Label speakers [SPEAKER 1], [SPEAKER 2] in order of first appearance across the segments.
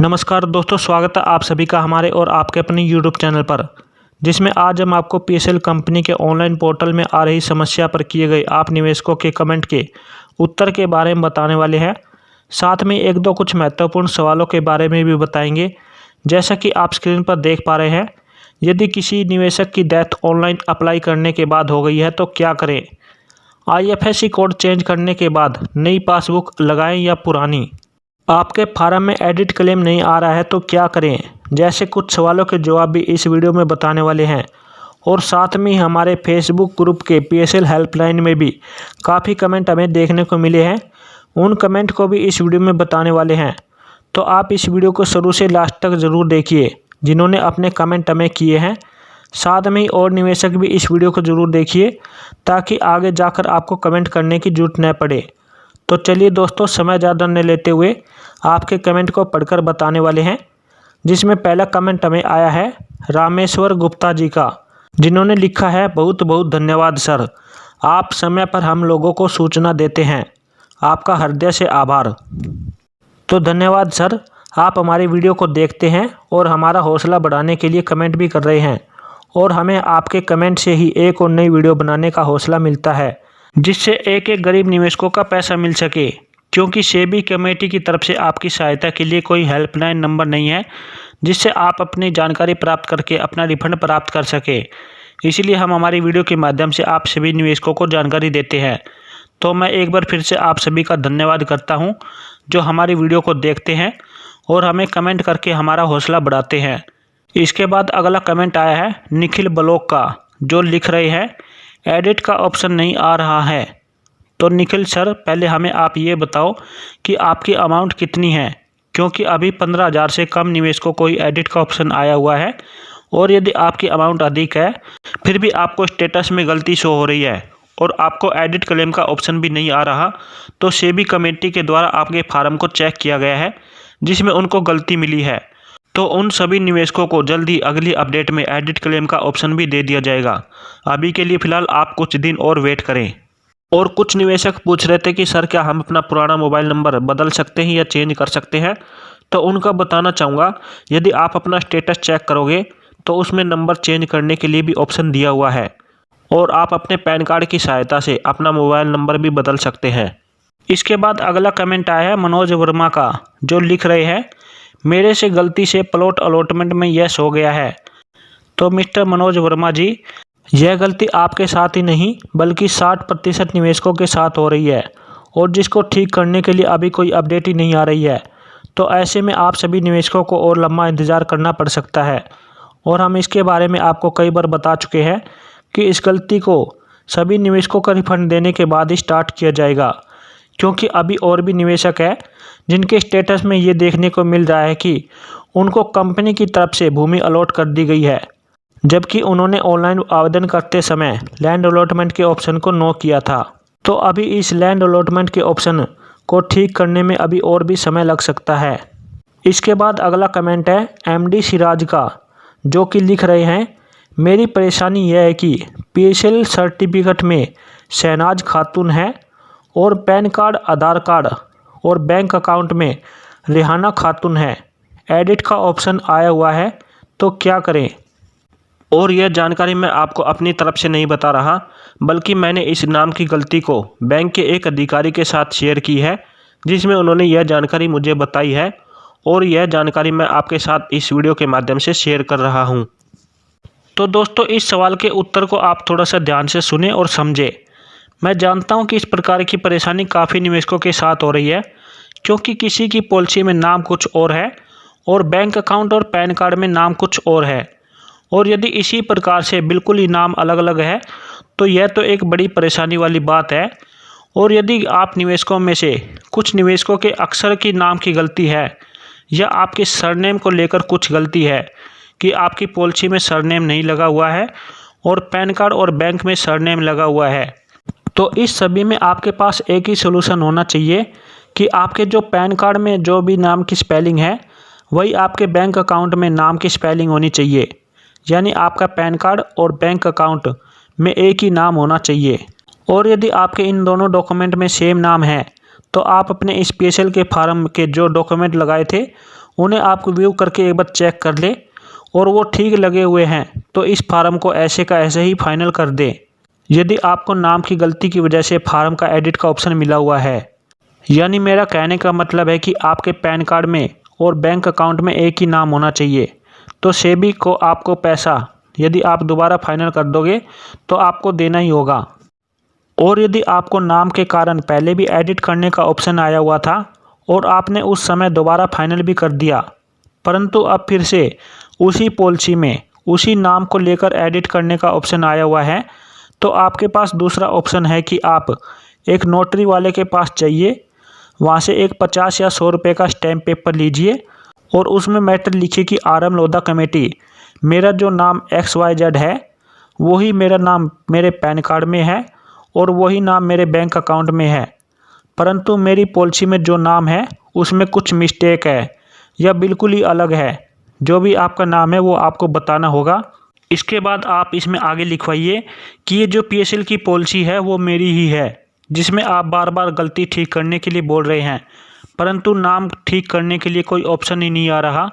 [SPEAKER 1] नमस्कार दोस्तों, स्वागत है आप सभी का हमारे और आपके अपने यूट्यूब चैनल पर, जिसमें आज हम आपको पीएसएल कंपनी के ऑनलाइन पोर्टल में आ रही समस्या पर किए गए आप निवेशकों के कमेंट के उत्तर के बारे में बताने वाले हैं। साथ में एक दो कुछ महत्वपूर्ण सवालों के बारे में भी बताएंगे। जैसा कि आप स्क्रीन पर देख पा रहे हैं, यदि किसी निवेशक की डेथ ऑनलाइन अप्लाई करने के बाद हो गई है तो क्या करें? आईएफएससी कोड चेंज करने के बाद नई पासबुक लगाएं या पुरानी? आपके फार्म में एडिट क्लेम नहीं आ रहा है तो क्या करें? जैसे कुछ सवालों के जवाब भी इस वीडियो में बताने वाले हैं। और साथ में हमारे फेसबुक ग्रुप के पीएसएल हेल्पलाइन में भी काफ़ी कमेंट हमें देखने को मिले हैं, उन कमेंट को भी इस वीडियो में बताने वाले हैं। तो आप इस वीडियो को शुरू से लास्ट तक ज़रूर देखिए, जिन्होंने अपने कमेंट हमें किए हैं। साथ में और निवेशक भी इस वीडियो को ज़रूर देखिए, ताकि आगे जाकर आपको कमेंट करने की जरूरत न पड़े। तो चलिए दोस्तों, समय ज़्यादा न लेते हुए आपके कमेंट को पढ़कर बताने वाले हैं। जिसमें पहला कमेंट हमें आया है रामेश्वर गुप्ता जी का, जिन्होंने लिखा है, बहुत बहुत धन्यवाद सर, आप समय पर हम लोगों को सूचना देते हैं, आपका हृदय से आभार। तो धन्यवाद सर, आप हमारी वीडियो को देखते हैं और हमारा हौसला बढ़ाने के लिए कमेंट भी कर रहे हैं, और हमें आपके कमेंट से ही एक और नई वीडियो बनाने का हौसला मिलता है, जिससे एक एक गरीब निवेशकों का पैसा मिल सके। क्योंकि सेबी कमेटी की तरफ से आपकी सहायता के लिए कोई हेल्पलाइन नंबर नहीं है, जिससे आप अपनी जानकारी प्राप्त करके अपना रिफंड प्राप्त कर सके। इसलिए हम हमारी वीडियो के माध्यम से आप सभी निवेशकों को जानकारी देते हैं। तो मैं एक बार फिर से आप सभी का धन्यवाद करता हूं, जो हमारी वीडियो को देखते हैं और हमें कमेंट करके हमारा हौसला बढ़ाते हैं। इसके बाद अगला कमेंट आया है निखिल ब्लॉक का, जो लिख रहे हैं, एडिट का ऑप्शन नहीं आ रहा है। तो निखिल सर, पहले हमें आप ये बताओ कि आपकी अमाउंट कितनी है, क्योंकि अभी 15,000 से कम निवेशकों को ही एडिट का ऑप्शन आया हुआ है। और यदि आपकी अमाउंट अधिक है, फिर भी आपको स्टेटस में गलती शो हो रही है और आपको एडिट क्लेम का ऑप्शन भी नहीं आ रहा, तो सेबी कमेटी के द्वारा आपके फार्म को चेक किया गया है, जिसमें उनको गलती मिली है। तो उन सभी निवेशकों को जल्द ही अगली अपडेट में एडिट क्लेम का ऑप्शन भी दे दिया जाएगा। अभी के लिए फ़िलहाल आप कुछ दिन और वेट करें। और कुछ निवेशक पूछ रहे थे कि सर, क्या हम अपना पुराना मोबाइल नंबर बदल सकते हैं या चेंज कर सकते हैं? तो उनका बताना चाहूँगा, यदि आप अपना स्टेटस चेक करोगे तो उसमें नंबर चेंज करने के लिए भी ऑप्शन दिया हुआ है, और आप अपने पैन कार्ड की सहायता से अपना मोबाइल नंबर भी बदल सकते हैं। इसके बाद अगला कमेंट आया है मनोज वर्मा का, जो लिख रहे हैं, मेरे से गलती से प्लॉट अलॉटमेंट में यस हो गया है। तो मिस्टर मनोज वर्मा जी, यह गलती आपके साथ ही नहीं बल्कि 60% निवेशकों के साथ हो रही है, और जिसको ठीक करने के लिए अभी कोई अपडेट ही नहीं आ रही है। तो ऐसे में आप सभी निवेशकों को और लंबा इंतज़ार करना पड़ सकता है। और हम इसके बारे में आपको कई बार बता चुके हैं कि इस गलती को सभी निवेशकों का रिफंड देने के बाद ही स्टार्ट किया जाएगा। क्योंकि अभी और भी निवेशक हैं जिनके स्टेटस में ये देखने को मिल रहा है कि उनको कंपनी की तरफ से भूमि अलॉट कर दी गई है, जबकि उन्होंने ऑनलाइन आवेदन करते समय लैंड अलॉटमेंट के ऑप्शन को नो किया था। तो अभी इस लैंड अलॉटमेंट के ऑप्शन को ठीक करने में अभी और भी समय लग सकता है। इसके बाद अगला कमेंट है एमडी सिराज का, जो कि लिख रहे हैं, मेरी परेशानी यह है कि पीएसएल सर्टिफिकेट में शहनाज खातून है और पैन कार्ड, आधार कार्ड और बैंक अकाउंट में रेहाना खातून है। एडिट का ऑप्शन आया हुआ है, तो क्या करें? और यह जानकारी मैं आपको अपनी तरफ से नहीं बता रहा, बल्कि मैंने इस नाम की गलती को बैंक के एक अधिकारी के साथ शेयर की है, जिसमें उन्होंने यह जानकारी मुझे बताई है, और यह जानकारी मैं आपके साथ इस वीडियो के माध्यम से शेयर कर रहा हूं। तो दोस्तों, इस सवाल के उत्तर को आप थोड़ा सा ध्यान से सुने और समझे। मैं जानता हूं कि इस प्रकार की परेशानी काफ़ी निवेशकों के साथ हो रही है, क्योंकि किसी की पॉलिसी में नाम कुछ और है और बैंक अकाउंट और पैन कार्ड में नाम कुछ और है। और यदि इसी प्रकार से बिल्कुल ही नाम अलग अलग है, तो यह तो एक बड़ी परेशानी वाली बात है। और यदि आप निवेशकों में से कुछ निवेशकों के अक्षर की नाम की गलती है, या आपके सरनेम को लेकर कुछ गलती है कि आपकी पॉलिसी में सरनेम नहीं लगा हुआ है और पैन कार्ड और बैंक में सरनेम लगा हुआ है, तो इस सभी में आपके पास एक ही सोल्यूशन होना चाहिए कि आपके जो पैन कार्ड में जो भी नाम की स्पेलिंग है, वही आपके बैंक अकाउंट में नाम की स्पेलिंग होनी चाहिए। यानी आपका पैन कार्ड और बैंक अकाउंट में एक ही नाम होना चाहिए। और यदि आपके इन दोनों डॉक्यूमेंट में सेम नाम है, तो आप अपने इस पीएसएल के फार्म के जो डॉक्यूमेंट लगाए थे उन्हें आप व्यू करके एक बार चेक कर ले और वो ठीक लगे हुए हैं तो इस फार्म को ऐसे का ऐसे ही फाइनल कर दे। यदि आपको नाम की गलती की वजह से फार्म का एडिट का ऑप्शन मिला हुआ है, यानी मेरा कहने का मतलब है कि आपके पैन कार्ड में और बैंक अकाउंट में एक ही नाम होना चाहिए, तो सेबी को आपको पैसा यदि आप दोबारा फाइनल कर दोगे तो आपको देना ही होगा। और यदि आपको नाम के कारण पहले भी एडिट करने का ऑप्शन आया हुआ था और आपने उस समय दोबारा फाइनल भी कर दिया, परंतु अब फिर से उसी पॉलिसी में उसी नाम को लेकर एडिट करने का ऑप्शन आया हुआ है, तो आपके पास दूसरा ऑप्शन है कि आप एक नोटरी वाले के पास जाइए, वहाँ से एक 50 या 100 रुपये का स्टैम्प पेपर लीजिए और उसमें मैटर लिखिए कि आरएम लोधा कमेटी, मेरा जो नाम XYZ है वही मेरा नाम मेरे पैन कार्ड में है और वही नाम मेरे बैंक अकाउंट में है, परंतु मेरी पॉलिसी में जो नाम है उसमें कुछ मिस्टेक है या बिल्कुल ही अलग है। जो भी आपका नाम है वो आपको बताना होगा। इसके बाद आप इसमें आगे लिखवाइए कि ये जो PSL की पॉलिसी है वो मेरी ही है, जिसमें आप बार बार गलती ठीक करने के लिए बोल रहे हैं, परंतु नाम ठीक करने के लिए कोई ऑप्शन ही नहीं आ रहा।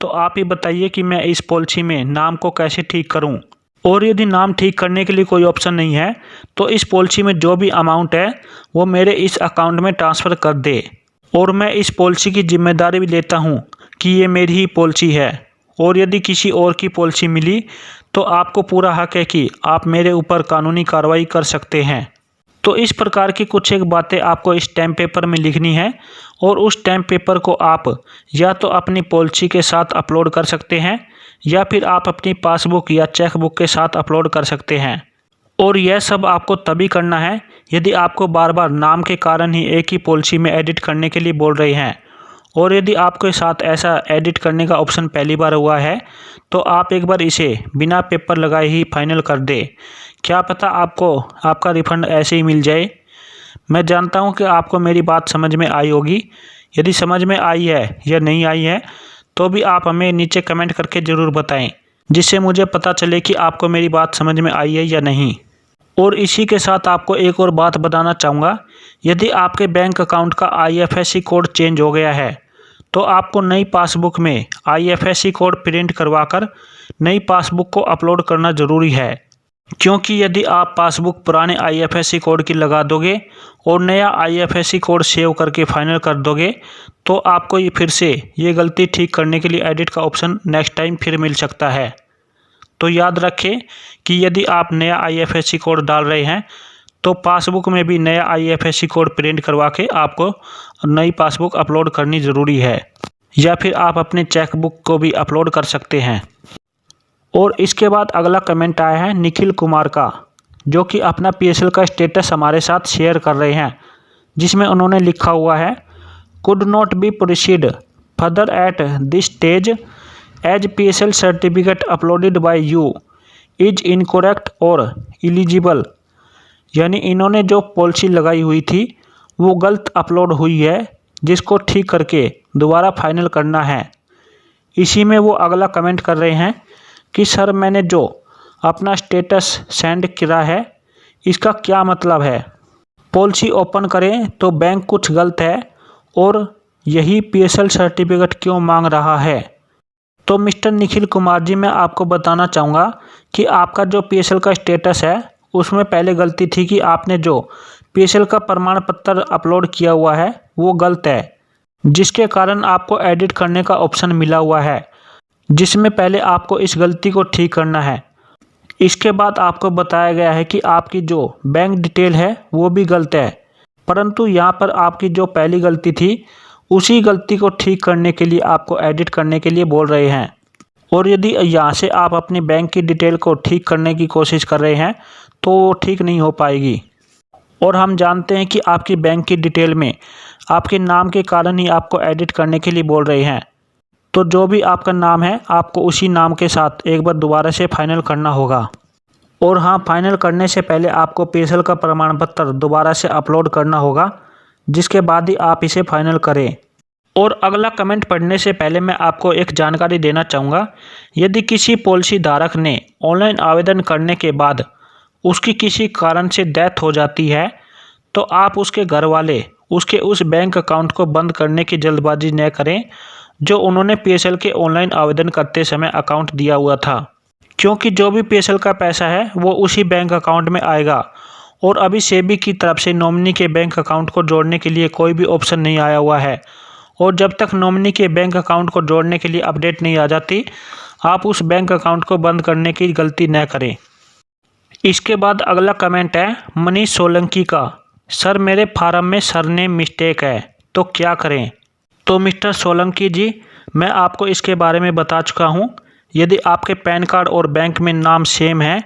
[SPEAKER 1] तो आप ही बताइए कि मैं इस पॉलिसी में नाम को कैसे ठीक करूं। और यदि नाम ठीक करने के लिए कोई ऑप्शन नहीं है तो इस पॉलिसी में जो भी अमाउंट है वो मेरे इस अकाउंट में ट्रांसफ़र कर दे। और मैं इस पॉलिसी की जिम्मेदारी भी लेता हूँ कि ये मेरी ही पॉलिसी है, और यदि किसी और की पॉलिसी मिली तो आपको पूरा हक है कि आप मेरे ऊपर कानूनी कार्रवाई कर सकते हैं। तो इस प्रकार की कुछ एक बातें आपको इस स्टैम्प पेपर में लिखनी है और उस स्टैम्प पेपर को आप या तो अपनी पॉलिसी के साथ अपलोड कर सकते हैं या फिर आप अपनी पासबुक या चेकबुक के साथ अपलोड कर सकते हैं। और यह सब आपको तभी करना है यदि आपको बार बार नाम के कारण ही एक ही पॉलिसी में एडिट करने के लिए बोल रहे हैं। और यदि आपके साथ ऐसा एडिट करने का ऑप्शन पहली बार हुआ है तो आप एक बार इसे बिना पेपर लगाए ही फाइनल कर दे। क्या पता आपको आपका रिफ़ंड ऐसे ही मिल जाए। मैं जानता हूं कि आपको मेरी बात समझ में आई होगी। यदि समझ में आई है या नहीं आई है तो भी आप हमें नीचे कमेंट करके ज़रूर बताएं, जिससे मुझे पता चले कि आपको मेरी बात समझ में आई है या नहीं। और इसी के साथ आपको एक और बात बताना चाहूँगा, यदि आपके बैंक अकाउंट का IFSC कोड चेंज हो गया है तो आपको नई पासबुक में IFSC कोड प्रिंट करवाकर नई पासबुक को अपलोड करना ज़रूरी है, क्योंकि यदि आप पासबुक पुराने IFSC कोड की लगा दोगे और नया IFSC कोड सेव करके फाइनल कर दोगे तो आपको ये फिर से ये गलती ठीक करने के लिए एडिट का ऑप्शन नेक्स्ट टाइम फिर मिल सकता है। तो याद रखें कि यदि आप नया IFSC कोड डाल रहे हैं तो पासबुक में भी नया IFSC कोड प्रिंट करवा के आपको नई पासबुक अपलोड करनी ज़रूरी है, या फिर आप अपने चेकबुक को भी अपलोड कर सकते हैं। और इसके बाद अगला कमेंट आया है निखिल कुमार का, जो कि अपना PSL का स्टेटस हमारे साथ शेयर कर रहे हैं, जिसमें उन्होंने लिखा हुआ है could not be proceed further at this stage as PSL certificate uploaded by you is incorrect और इलिजिबल। यानी इन्होंने जो पॉलिसी लगाई हुई थी वो गलत अपलोड हुई है, जिसको ठीक करके दोबारा फाइनल करना है। इसी में वो अगला कमेंट कर रहे हैं कि सर मैंने जो अपना स्टेटस सेंड किया है इसका क्या मतलब है। पॉलिसी ओपन करें तो बैंक कुछ गलत है और यही PSL सर्टिफिकेट क्यों मांग रहा है। तो मिस्टर निखिल कुमार जी, मैं आपको बताना चाहूँगा कि आपका जो PSL का स्टेटस है उसमें पहले गलती थी कि आपने जो PSL का प्रमाण पत्र अपलोड किया हुआ है वो गलत है, जिसके कारण आपको एडिट करने का ऑप्शन मिला हुआ है, जिसमें पहले आपको इस गलती को ठीक करना है। इसके बाद आपको बताया गया है कि आपकी जो बैंक डिटेल है वो भी गलत है, परंतु यहाँ पर आपकी जो पहली गलती थी उसी गलती को ठीक करने के लिए आपको एडिट करने के लिए बोल रहे हैं। और यदि यहाँ से आप अपनी बैंक की डिटेल को ठीक करने की कोशिश कर रहे हैं तो वो ठीक नहीं हो पाएगी। और हम जानते हैं कि आपकी बैंक की डिटेल में आपके नाम के कारण ही आपको एडिट करने के लिए बोल रहे हैं। तो जो भी आपका नाम है आपको उसी नाम के साथ एक बार दोबारा से फाइनल करना होगा। और हाँ, फाइनल करने से पहले आपको PSL का प्रमाण पत्र दोबारा से अपलोड करना होगा, जिसके बाद ही आप इसे फाइनल करें। और अगला कमेंट पढ़ने से पहले मैं आपको एक जानकारी देना चाहूँगा, यदि किसी पॉलिसी धारक ने ऑनलाइन आवेदन करने के बाद उसकी किसी कारण से डेथ हो जाती है तो आप उसके घर वाले उसके उस बैंक अकाउंट को बंद करने की जल्दबाजी न करें जो उन्होंने पीएसएल के ऑनलाइन आवेदन करते समय अकाउंट दिया हुआ था, क्योंकि जो भी पीएसएल का पैसा है वो उसी बैंक अकाउंट में आएगा। और अभी सेबी की तरफ से नॉमिनी के बैंक अकाउंट को जोड़ने के लिए कोई भी ऑप्शन नहीं आया हुआ है, और जब तक नॉमिनी के बैंक अकाउंट को जोड़ने के लिए अपडेट नहीं आ जाती, आप उस बैंक अकाउंट को बंद करने की गलती न करें। इसके बाद अगला कमेंट है मनीष सोलंकी का। सर मेरे फार्म में सरनेम मिस्टेक है, तो क्या करें? तो मिस्टर सोलंकी जी, मैं आपको इसके बारे में बता चुका हूँ। यदि आपके पैन कार्ड और बैंक में नाम सेम है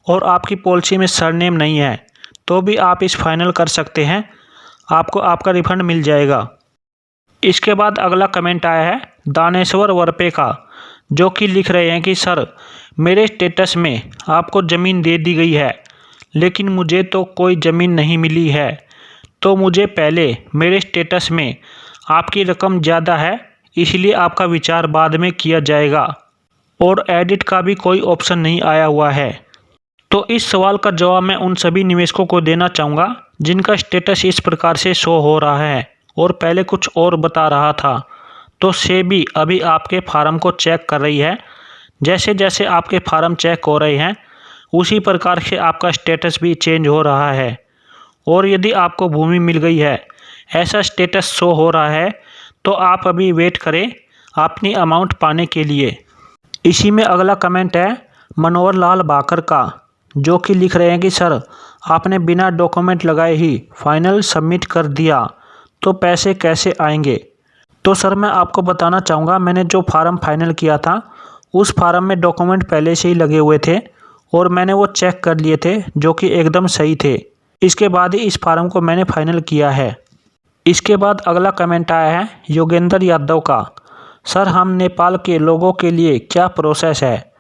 [SPEAKER 1] और आपकी पॉलिसी में सरनेम नहीं है, तो भी आप इस फाइनल कर सकते हैं, आपको आपका रिफंड मिल जाएगा। इसके बाद अगला कमेंट आया है दानेश्वर वरपे का, जो कि लिख रहे हैं कि सर मेरे स्टेटस में आपको ज़मीन दे दी गई है, लेकिन मुझे तो कोई ज़मीन नहीं मिली है, तो मुझे पहले मेरे स्टेटस में आपकी रकम ज़्यादा है, इसलिए आपका विचार बाद में किया जाएगा, और एडिट का भी कोई ऑप्शन नहीं आया हुआ है। तो इस सवाल का जवाब मैं उन सभी निवेशकों को देना चाहूँगा जिनका स्टेटस इस प्रकार से शो हो रहा है और पहले कुछ और बता रहा था। तो सेबी अभी आपके फार्म को चेक कर रही है। जैसे जैसे आपके फार्म चेक हो रहे हैं, उसी प्रकार से आपका स्टेटस भी चेंज हो रहा है। और यदि आपको भूमि मिल गई है, ऐसा स्टेटस शो हो रहा है, तो आप अभी वेट करें अपनी अमाउंट पाने के लिए। इसी में अगला कमेंट है मनोहर लाल भाकर का, जो कि लिख रहे हैं कि सर आपने बिना डॉक्यूमेंट लगाए ही फाइनल सबमिट कर दिया, तो पैसे कैसे आएंगे? तो सर मैं आपको बताना चाहूँगा, मैंने जो फार्म फाइनल किया था उस फार्म में डॉक्यूमेंट पहले से ही लगे हुए थे और मैंने वो चेक कर लिए थे, जो कि एकदम सही थे। इसके बाद ही इस फार्म को मैंने फाइनल किया है। इसके बाद अगला कमेंट आया है योगेंद्र यादव का। सर हम नेपाल के लोगों के लिए क्या प्रोसेस है?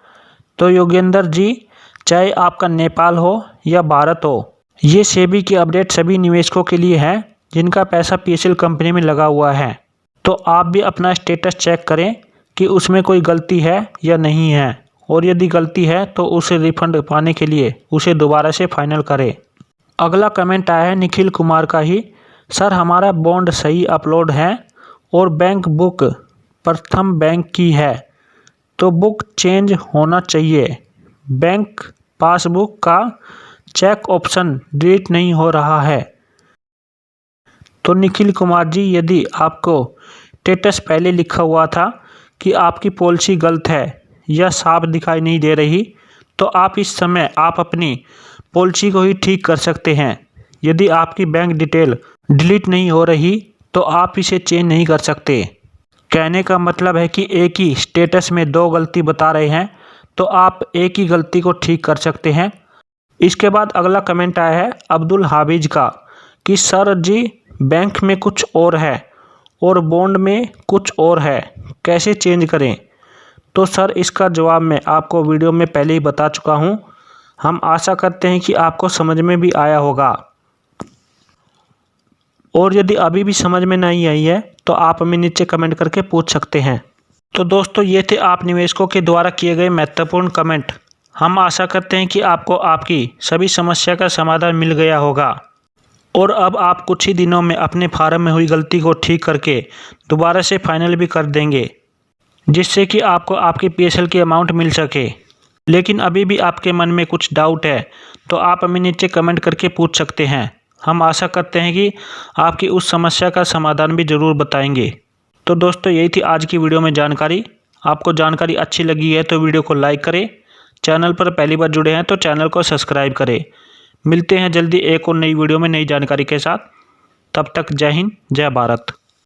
[SPEAKER 1] तो योगेंद्र जी, चाहे आपका नेपाल हो या भारत हो, ये सेबी की अपडेट सभी निवेशकों के लिए है जिनका पैसा पीएसएल कंपनी में लगा हुआ है। तो आप भी अपना स्टेटस चेक करें कि उसमें कोई गलती है या नहीं है, और यदि गलती है तो उसे रिफंड पाने के लिए उसे दोबारा से फाइनल करें। अगला कमेंट आया है निखिल कुमार का ही। सर हमारा बॉन्ड सही अपलोड है और बैंक बुक प्रथम बैंक की है, तो बुक चेंज होना चाहिए। बैंक पासबुक का चेक ऑप्शन डिलीट नहीं हो रहा है। तो निखिल कुमार जी, यदि आपको स्टेटस पहले लिखा हुआ था कि आपकी पॉलिसी गलत है या साफ दिखाई नहीं दे रही, तो आप इस समय आप अपनी पॉलिसी को ही ठीक कर सकते हैं। यदि आपकी बैंक डिटेल डिलीट नहीं हो रही, तो आप इसे चेंज नहीं कर सकते। कहने का मतलब है कि एक ही स्टेटस में दो गलती बता रहे हैं, तो आप एक ही गलती को ठीक कर सकते हैं। इसके बाद अगला कमेंट आया है अब्दुल हाफिज का कि सर जी बैंक में कुछ और है और बॉन्ड में कुछ और है, कैसे चेंज करें? तो सर इसका जवाब मैं आपको वीडियो में पहले ही बता चुका हूं। हम आशा करते हैं कि आपको समझ में भी आया होगा, और यदि अभी भी समझ में नहीं आई है तो आप हमें नीचे कमेंट करके पूछ सकते हैं। तो दोस्तों ये थे आप निवेशकों के द्वारा किए गए महत्वपूर्ण कमेंट। हम आशा करते हैं कि आपको आपकी सभी समस्या का समाधान मिल गया होगा, और अब आप कुछ ही दिनों में अपने फार्म में हुई गलती को ठीक करके दोबारा से फाइनल भी कर देंगे, जिससे कि आपको आपकी पीएसएल की अमाउंट मिल सके। लेकिन अभी भी आपके मन में कुछ डाउट है तो आप हमें नीचे कमेंट करके पूछ सकते हैं। हम आशा करते हैं कि आपकी उस समस्या का समाधान भी ज़रूर बताएंगे। तो दोस्तों यही थी आज की वीडियो में जानकारी। आपको जानकारी अच्छी लगी है तो वीडियो को लाइक करें, चैनल पर पहली बार जुड़े हैं तो चैनल को सब्सक्राइब करें। मिलते हैं जल्दी एक और नई वीडियो में नई जानकारी के साथ। तब तक जय हिंद, जय भारत।